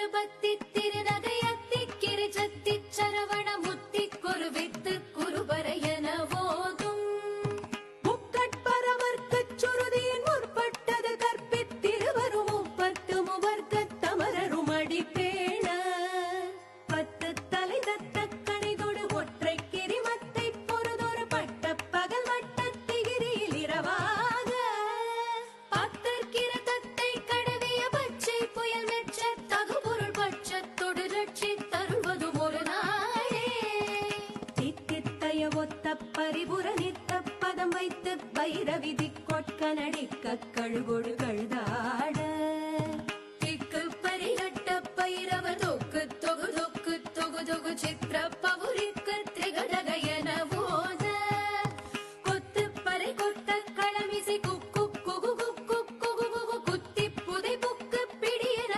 திருபத்தி திருநகையத்தி கிரிஜத்தி சரவண முத்தி குருவித்து குருபரையன போதும் முக்கட்பரவர்க்குச் சுருதியின் முற்பட்டது கற்பித்திருவரும் முப்பத்து முவர்க்கத் தமரரும் அடிப்பேண பத்து தலை தத்த கணிதொடு ஒற்றை கிரிமத்தை பொறுதொரு பட்ட பகல் வட்டத்திகிரியில் இரவாக பத்தற்கிற தத்தை கடவிய பச்சை புயல் மெச்ச தகுபொருள் பட்சத்தொடு ரட்சி தருவதும் ஒரு நாளே தித்தித்தைய ஒத்த பரிபுர நித்த பதம் வைத்து வைரவிதி கொட்க நடிக்க கழுகொடு